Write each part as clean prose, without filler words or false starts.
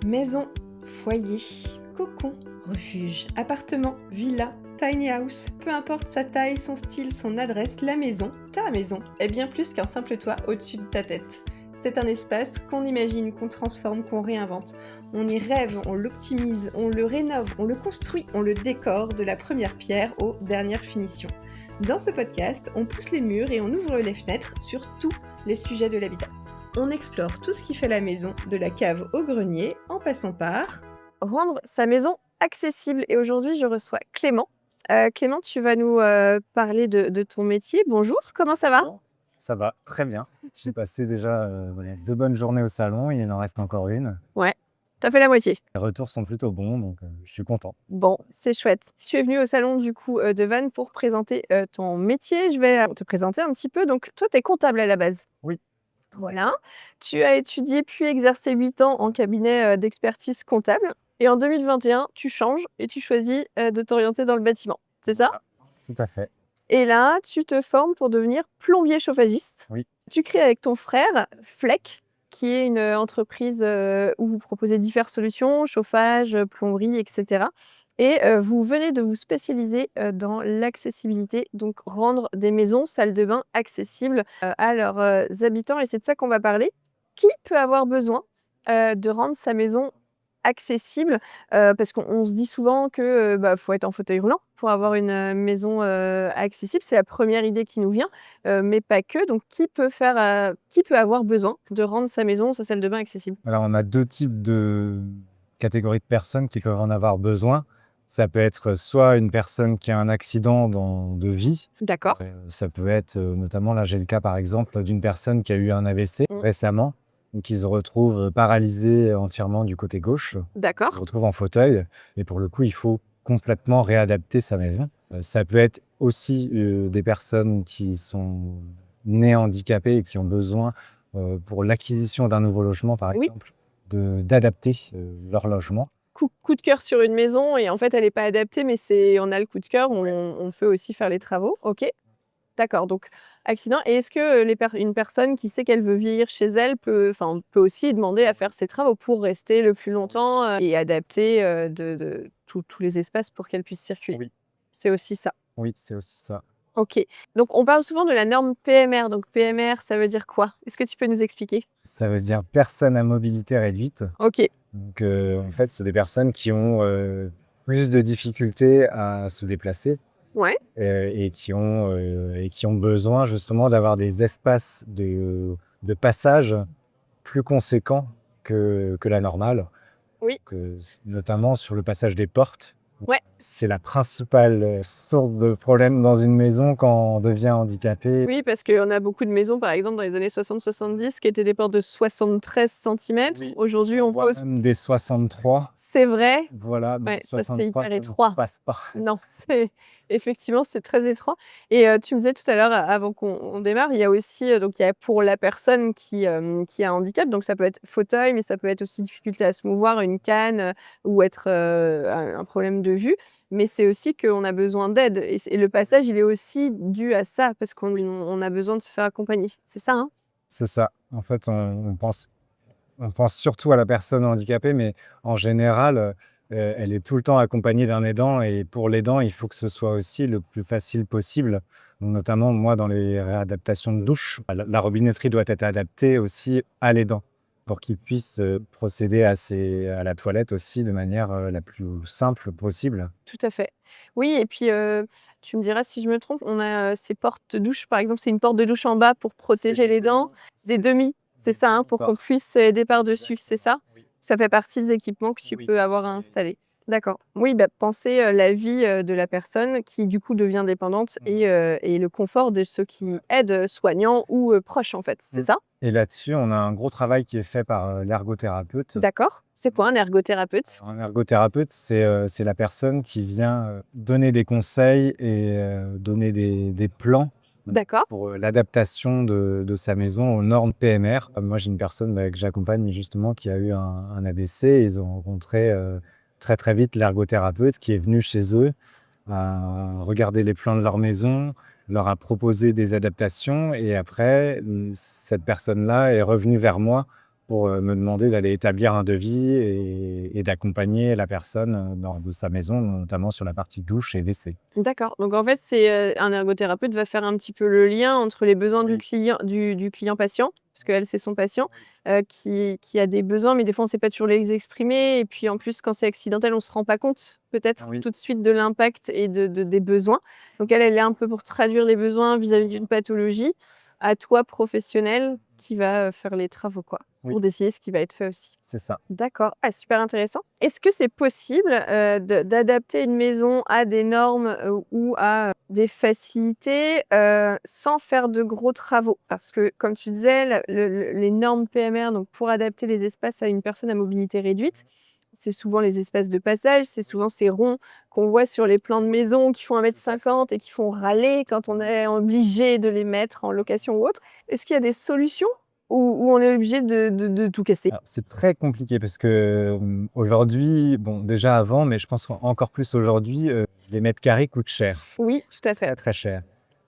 Maison, foyer, cocon, refuge, appartement, villa, tiny house, peu importe sa taille, son style, son adresse, la maison, ta maison, est bien plus qu'un simple toit au-dessus de ta tête. C'est un espace qu'on imagine, qu'on transforme, qu'on réinvente. On y rêve, on l'optimise, on le rénove, on le construit, on le décore de la première pierre aux dernières finitions. Dans ce podcast, on pousse les murs et on ouvre les fenêtres sur tous les sujets de l'habitat. On explore tout ce qui fait la maison, de la cave au grenier, en passant par rendre sa maison accessible. Et aujourd'hui, je reçois Clément. Clément, tu vas nous parler de ton métier. Bonjour, comment ça va? Ça va, très bien. J'ai passé déjà 2 bonnes journées au salon, il en reste encore une. Ouais, t'as fait la moitié. Les retours sont plutôt bons, donc je suis content. Bon, c'est chouette. Tu es venu au salon du coup de Vannes pour présenter ton métier. Je vais te présenter un petit peu. Donc, toi, tu es comptable à la base. Oui. Voilà. Tu as étudié puis exercé 8 ans en cabinet d'expertise comptable. Et en 2021, tu changes et tu choisis de t'orienter dans le bâtiment. C'est ça? Voilà, tout à fait. Et là, tu te formes pour devenir plombier chauffagiste. Oui. Tu crées avec ton frère Fleck, qui est une entreprise où vous proposez diverses solutions, chauffage, plomberie, etc. Et vous venez de vous spécialiser dans l'accessibilité, donc rendre des maisons, salles de bain accessibles à leurs habitants. Et c'est de ça qu'on va parler. Qui peut avoir besoin de rendre sa maison accessible? Parce qu'on se dit souvent que, faut être en fauteuil roulant pour avoir une maison accessible. C'est la première idée qui nous vient, mais pas que. Donc qui peut avoir besoin de rendre sa maison, sa salle de bain accessible? Alors on a 2 types de catégories de personnes qui peuvent en avoir besoin. Ça peut être soit une personne qui a un accident de vie. D'accord. Ça peut être notamment, là j'ai le cas par exemple d'une personne qui a eu un AVC récemment, donc qui se retrouve paralysée entièrement du côté gauche. Se D'accord. retrouve en fauteuil et pour le coup, il faut complètement réadapter sa maison. Ça peut être aussi des personnes qui sont nées handicapées et qui ont besoin, pour l'acquisition d'un nouveau logement par Oui. exemple, d'adapter leur logement. Coup de cœur sur une maison et en fait elle est pas adaptée, mais on a le coup de cœur, on peut aussi faire les travaux. OK. D'accord, donc accident. Et est-ce que une personne qui sait qu'elle veut vieillir chez elle peut aussi demander à faire ses travaux pour rester le plus longtemps et adapter tous les espaces pour qu'elle puisse circuler? Oui. C'est aussi ça. Oui, c'est aussi ça. OK. Donc on parle souvent de la norme PMR. Donc PMR, ça veut dire quoi? Est-ce que tu peux nous expliquer? Ça veut dire personne à mobilité réduite. OK. Donc en fait, c'est des personnes qui ont plus de difficultés à se déplacer. Ouais. Et qui ont besoin justement d'avoir des espaces de passage plus conséquents que la normale. Oui. Notamment sur le passage des portes. Ouais. C'est la principale source de problème dans une maison quand on devient handicapé. Oui, parce qu'on a beaucoup de maisons, par exemple, dans les années 60-70, qui étaient des portes de 73 centimètres. Oui. Aujourd'hui, on pose... Même des 63. C'est vrai. Voilà, donc Ouais, ça, c'est 63, hyper ça ne étroit. passe pas. Non, effectivement, c'est très étroit. Et tu me disais tout à l'heure, avant qu'on démarre, il y a aussi, donc il y a pour la personne qui a un handicap, donc ça peut être fauteuil, mais ça peut être aussi difficulté à se mouvoir, une canne, ou être un problème de vue. Mais c'est aussi qu'on a besoin d'aide. Et le passage, il est aussi dû à ça, parce qu'on a besoin de se faire accompagner. C'est ça, hein? C'est ça. En fait, on pense surtout à la personne handicapée, mais en général, elle est tout le temps accompagnée d'un aidant et pour l'aidant, il faut que ce soit aussi le plus facile possible. Donc notamment, moi, dans les réadaptations de douche, la robinetterie doit être adaptée aussi à l'aidant pour qu'il puisse procéder à la toilette aussi de manière la plus simple possible. Tout à fait. Oui, et puis, tu me diras si je me trompe, on a ces portes douches, par exemple, c'est une porte de douche en bas pour protéger les dents, des demi, c'est ça, hein, pour qu'on puisse aider par-dessus, c'est ça? Oui. Ça fait partie des équipements que tu Oui. peux avoir à installer. D'accord. Oui, penser la vie de la personne qui, du coup, devient dépendante et le confort de ceux qui aident, soignants ou proches, en fait, c'est ça? Et là-dessus, on a un gros travail qui est fait par l'ergothérapeute. D'accord. C'est quoi un ergothérapeute? Un ergothérapeute, c'est la personne qui vient donner des conseils et donner des plans D'accord. pour l'adaptation de sa maison aux normes PMR. Moi, j'ai une personne que j'accompagne justement qui a eu un AVC. Ils ont rencontré très très vite l'ergothérapeute qui est venu chez eux, a regardé les plans de leur maison, leur a proposé des adaptations et après, cette personne-là est revenue vers moi pour me demander d'aller établir un devis et d'accompagner la personne dans de sa maison, notamment sur la partie douche et WC. D'accord, donc en fait, c'est, un ergothérapeute va faire un petit peu le lien entre les besoins du Oui. client du client patient, parce qu'elle, c'est son patient, qui a des besoins, mais des fois, on ne sait pas toujours les exprimer et puis, en plus, quand c'est accidentel, on ne se rend pas compte, peut-être, Oui. tout de suite de l'impact et des besoins. Donc elle est là un peu pour traduire les besoins vis-à-vis d'une pathologie. À toi, professionnel, qui va, faire les travaux, quoi, Oui. pour décider ce qui va être fait aussi. C'est ça. D'accord. Ah, super intéressant. Est-ce que c'est possible, d'adapter une maison à des normes, ou à, des facilités, sans faire de gros travaux? Parce que comme tu disais, les normes PMR, donc pour adapter les espaces à une personne à mobilité réduite, c'est souvent les espaces de passage, c'est souvent ces ronds qu'on voit sur les plans de maison qui font 1,50 m et qui font râler quand on est obligé de les mettre en location ou autre. Est-ce qu'il y a des solutions ou on est obligé de tout casser? Alors, c'est très compliqué parce que, aujourd'hui, bon, déjà avant, mais je pense qu'encore plus aujourd'hui, les mètres carrés coûtent cher, Oui, tout à fait. très, très cher.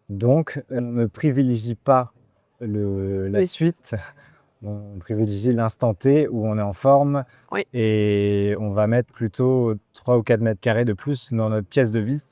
Donc, on ne privilégie pas la Oui. suite, on privilégie l'instant T où on est en forme Oui. et on va mettre plutôt 3 ou 4 mètres carrés de plus dans notre pièce de vie,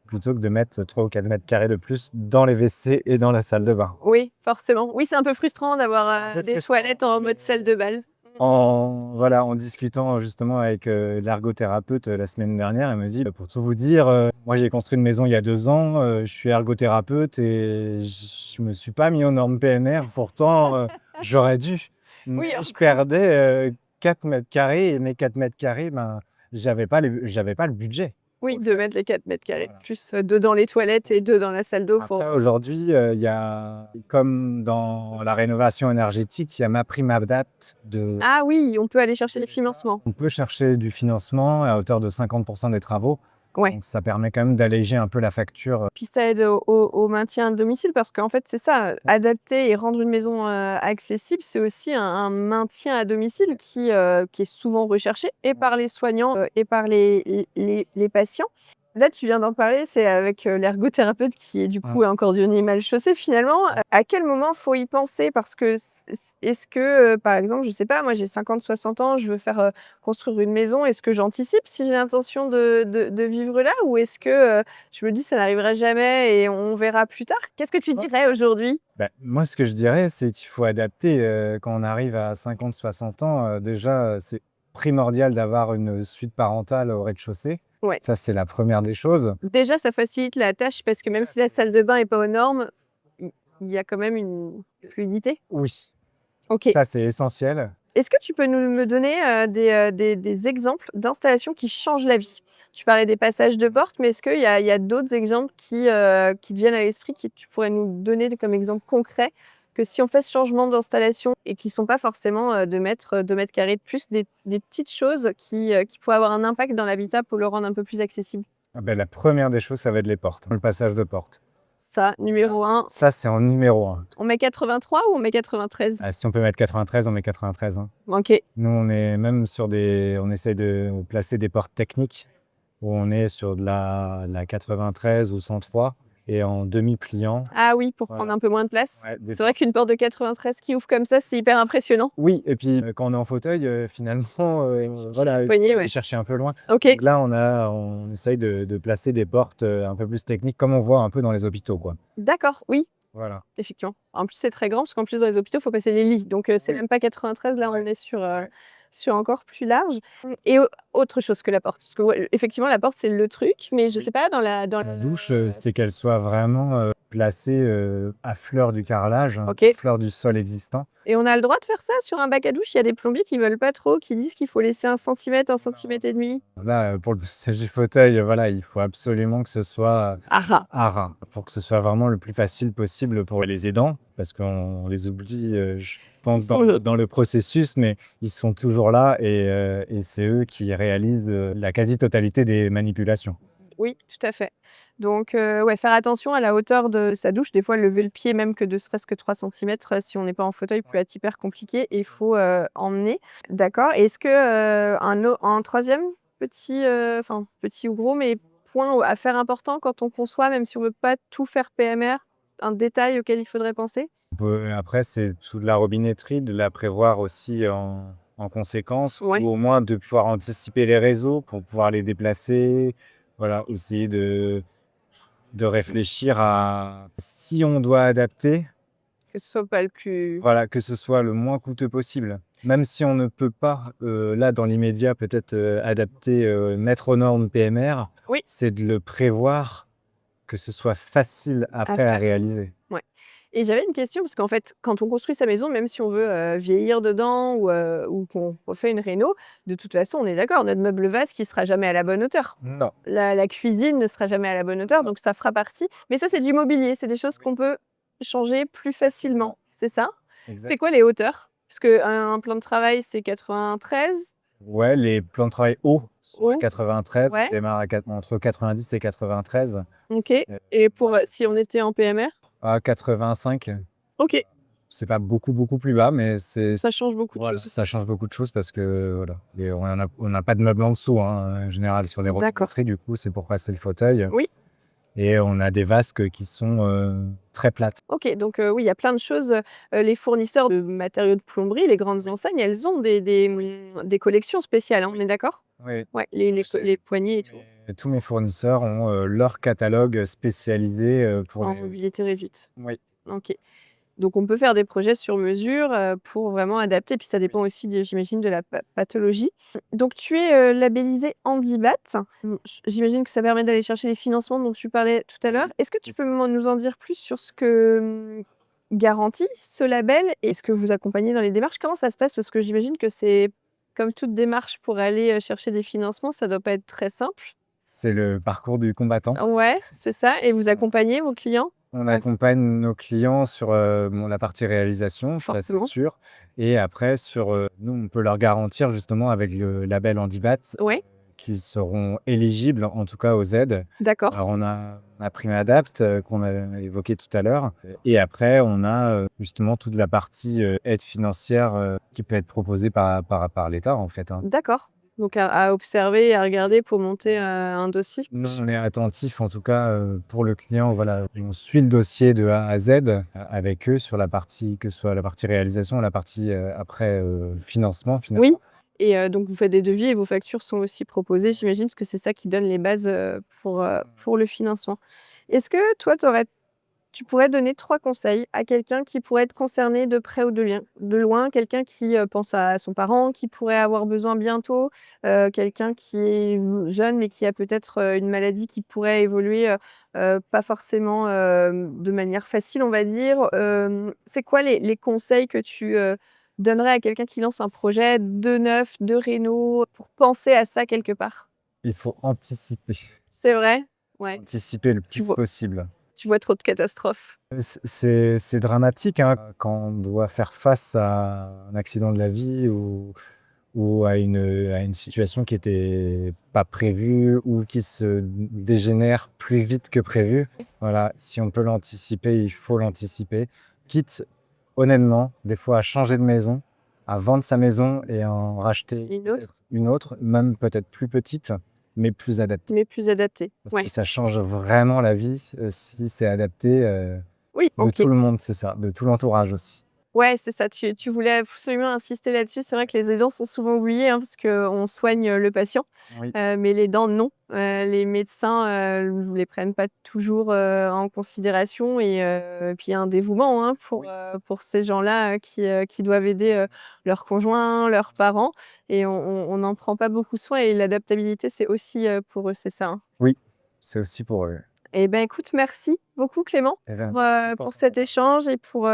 plutôt que de mettre 3 ou 4 mètres carrés de plus dans les WC et dans la salle de bain. Oui, forcément. Oui, c'est un peu frustrant d'avoir, Un peu des frustrant. toilettes en mode salle de bal. En discutant justement avec l'ergothérapeute la semaine dernière, elle me dit: «Pour tout vous dire, moi j'ai construit une maison il y a 2 ans, je suis ergothérapeute et je me suis pas mis aux normes PMR, pourtant, j'aurais dû. Oui, Mais alors je perdais 4 mètres carrés et mes 4 mètres carrés, ben, j'avais pas le budget». oui, Pour le de faire. mettre les 4 m², Voilà. plus, 2 dans les toilettes et 2 dans la salle d'eau pour Après aujourd'hui, il y a comme dans la rénovation énergétique, il y a MaPrimeAdapt de ah oui, on peut aller chercher les financements. on peut chercher du financement à hauteur de 50 des travaux, Ouais. donc ça permet quand même d'alléger un peu la facture. Puis ça aide au maintien à domicile parce qu'en fait, c'est ça, adapter et rendre une maison, accessible, c'est aussi un maintien à domicile qui est souvent recherché et par les soignants, et par les patients. Là, tu viens d'en parler, c'est avec, l'ergothérapeute qui est du coup un cordonnier mal chaussé finalement. À quel moment faut y penser? Parce que est-ce que, par exemple, je sais pas, moi j'ai 50-60 ans, je veux faire, construire une maison. Est-ce que j'anticipe si j'ai l'intention de vivre là? Ou est-ce que, je me dis: «Ça n'arrivera jamais et on verra plus tard»? Qu'est-ce que tu dirais aujourd'hui? Bah, moi, ce que je dirais, c'est qu'il faut adapter, quand on arrive à 50-60 ans, déjà, c'est primordial d'avoir une suite parentale au rez-de-chaussée. Ouais. Ça, c'est la première des choses. Déjà, ça facilite la tâche parce que même si la salle de bain est pas aux normes, il y a quand même une fluidité? Oui, OK. ça, c'est essentiel. Est-ce que tu peux me donner, des exemples d'installations qui changent la vie? Tu parlais des passages de porte, mais est-ce qu'il y a d'autres exemples qui te viennent à l'esprit, que tu pourrais nous donner comme exemple concret? Que si on fait ce changement d'installation et qui sont pas forcément, de mettre 2 mètres carrés de plus, des petites choses qui pourraient avoir un impact dans l'habitat pour le rendre un peu plus accessible? Ah beh, la première des choses, ça va être les portes, le passage de porte. Ça, numéro 1, Ça, c'est en numéro 1. on met 83 ou on met 93? Ah, si on peut mettre 93, on met 93, hein. OK. Nous, on est même on essaye de placer des portes techniques où on est sur de la 93 ou 103 et en demi-pliant. Ah oui, pour Voilà. prendre un peu moins de place. Ouais, des C'est vrai qu'une porte de 93 qui ouvre comme ça, c'est hyper impressionnant. Oui et puis, quand on est en fauteuil, finalement, voilà, Poignée, il faut ouais. chercher un peu loin. OK, Donc là, on essaye de placer des portes, un peu plus techniques comme on voit un peu dans les hôpitaux, quoi. d'accord, oui, Voilà. effectivement. En plus, c'est très grand parce qu'en plus, dans les hôpitaux, il faut passer les lits. Donc, c'est Oui. même pas 93, là, on Ouais. est sur, Ouais. sur encore plus large. Et autre chose que la porte, parce que ouais, effectivement, la porte, c'est le truc, mais je Oui. sais pas, dans La la douche, c'est qu'elle soit vraiment, placée, à fleur du carrelage, OK. à fleur du sol existant. Et on a le droit de faire ça sur un bac à douche? Il y a des plombiers qui veulent pas trop, qui disent qu'il faut laisser 1 centimètre, 1 centimètre et demi. Là, pour le passage du fauteuil, voilà, il faut absolument que ce soit Ah ah! à ras, pour que ce soit vraiment le plus facile possible pour les aidants, parce qu'on les oublie, je pense dans le processus, mais ils sont toujours là et c'est eux qui réalisent, la quasi-totalité des manipulations. Oui, tout à fait. Donc, ouais, faire attention à la hauteur de sa douche. Des fois, lever le pied, même que de serait-ce que 3 centimètres, si on n'est pas en fauteuil, peut être hyper compliqué et il faut, emmener. D'accord. Est-ce que, un 3e petit, enfin, petit ou gros, mais point à faire important quand on conçoit, même si on veut pas tout faire PMR, un détail auquel il faudrait penser? Après, c'est toute la robinetterie, de la prévoir aussi en conséquence Ouais. ou au moins de pouvoir anticiper les réseaux pour pouvoir les déplacer. Voilà, essayer de réfléchir à si on doit adapter, Que ce soit pas le plus voilà, que ce soit le moins coûteux possible. Même si on ne peut pas, là, dans l'immédiat, peut-être, adapter, mettre aux normes PMR, oui, c'est de le prévoir, que ce soit facile à après à faire. réaliser. Ouais et j'avais une question parce qu'en fait, quand on construit sa maison, même si on veut, vieillir dedans ou qu'on refait une réno, de toute façon, on est d'accord, notre meuble vase qui sera jamais à la bonne hauteur. Non. La cuisine ne sera jamais à la bonne hauteur, donc ça fera partie mais ça, c'est du mobilier, c'est des choses qu'on peut changer plus facilement, c'est ça? C'est quoi Exactement. les hauteurs? Parce qu'un plan de travail, c'est 93 Ouais, les plans de travail hauts sont à hauts? 93, Ouais, on démarre entre 90 et 93, OK et pour, si on était en PMR? à 85. OK, C'est pas beaucoup, beaucoup plus bas, mais c'est ça change beaucoup de voilà, choses. ça change beaucoup de choses parce que, voilà, et on n'a pas de meubles en dessous, hein, en général sur les D'accord. robinetteries, du coup, c'est pour passer le fauteuil Oui. et on a des vasques qui sont, très plates. OK, donc oui, il y a plein de choses, les fournisseurs de matériaux de plomberie, les grandes enseignes, elles ont des collections spéciales, hein, on est d'accord? Oui, Ouais, c'est les poignées et tout, tous mes fournisseurs ont, leur catalogue spécialisé, pour en les mobilité réduite. oui. OK. Donc on peut faire des projets sur mesure, pour vraiment adapter, puis ça dépend aussi de j'imagine de la pathologie. Donc tu es, labellisé Handibat. J'imagine que ça permet d'aller chercher les financements dont tu parlais tout à l'heure. Est-ce que tu peux nous en dire plus sur ce que, garantit ce label et est-ce que vous accompagnez dans les démarches? Comment ça se passe? Parce que j'imagine que c'est comme toute démarche pour aller, chercher des financements, ça doit pas être très simple? C'est le parcours du combattant. Ouais, c'est ça et vous accompagnez vos clients? On Ouais, accompagne nos clients sur, bon, la partie réalisation, ça c'est forcément. sûr, et après sur, nous, on peut leur garantir justement avec le label Handibat, Ouais, qu'ils seront éligibles en tout cas aux aides. d'accord. Alors on a Primad'Apt, qu'on a évoqué tout à l'heure, et après on a, justement toute la partie, aide financière, qui peut être proposée par l'État en fait, hein. D'accord. Donc à observer et à regarder pour monter, un dossier? Nous, on est attentifs en tout cas, pour le client, voilà, on suit le dossier de A à Z, avec eux sur la partie que ce soit la partie réalisation, la partie, après, financement Oui finalement. et donc vous faites des devis et vos factures sont aussi proposées, j'imagine, parce que c'est ça qui donne les bases, pour le financement. Est-ce que toi, tu pourrais donner 3 conseils à quelqu'un qui pourrait être concerné de près ou de loin, quelqu'un qui, pense à son parent, qui pourrait avoir besoin bientôt, quelqu'un qui est, jeune, mais qui a peut-être, une maladie qui pourrait évoluer, pas forcément, de manière facile, on va dire. C'est quoi les conseils que tu, donnerais à quelqu'un qui lance un projet de neuf, de réno, pour penser à ça quelque part? Il faut anticiper, C'est vrai? Ouais. anticiper le Tu plus vois possible. tu vois trop de catastrophes. C'est dramatique, hein, quand on doit faire face à un accident de la vie ou à une situation qui était pas prévue ou qui se dégénère plus vite que prévu. Voilà, si on peut l'anticiper, il faut l'anticiper. Quitte, honnêtement, des fois à changer de maison, à vendre sa maison et en racheter Une autre? peut-être une autre, même peut-être plus petite, mais plus adaptée. Mais plus adapté. Parce Ouais. que ça change vraiment la vie, si c'est adapté, Oui, de OK. tout le monde, c'est ça, de tout l'entourage aussi. Ouais, c'est ça, tu voulais absolument insister là-dessus. C'est vrai que les aidants sont souvent oubliés, hein, parce qu'on soigne, le patient, Oui. mais les dents, non. Les médecins, les prennent pas toujours, en considération et puis il y a un dévouement, hein, Oui. pour ces gens-là, qui doivent aider, leurs conjoints, leurs parents et on n'en prend pas beaucoup soin et l'adaptabilité, c'est aussi, pour eux, c'est ça, hein? Oui, c'est aussi pour eux. Eh ben, écoute, merci beaucoup Clément Eh ben, merci pour pour ton cet temps. échange et pour,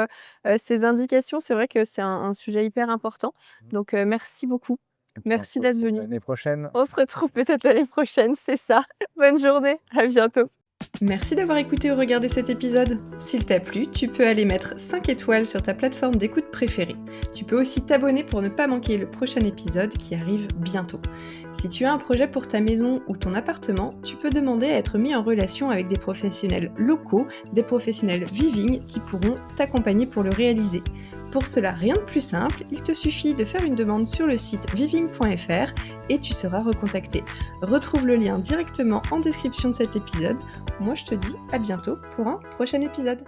ces indications. C'est vrai que c'est un sujet hyper important. Donc, merci beaucoup. Et puis on se Merci d'être retrouve venu. l'année prochaine. On se retrouve peut-être l'année prochaine, c'est ça. Bonne journée, à bientôt. Merci d'avoir écouté ou regardé cet épisode. S'il t'a plu, tu peux aller mettre 5 étoiles sur ta plateforme d'écoute préférée. Tu peux aussi t'abonner pour ne pas manquer le prochain épisode qui arrive bientôt. Si tu as un projet pour ta maison ou ton appartement, tu peux demander à être mis en relation avec des professionnels locaux, des professionnels Viving qui pourront t'accompagner pour le réaliser. Pour cela, rien de plus simple, il te suffit de faire une demande sur le site viving.fr et tu seras recontacté. Retrouve le lien directement en description de cet épisode. Moi je te dis à bientôt pour un prochain épisode.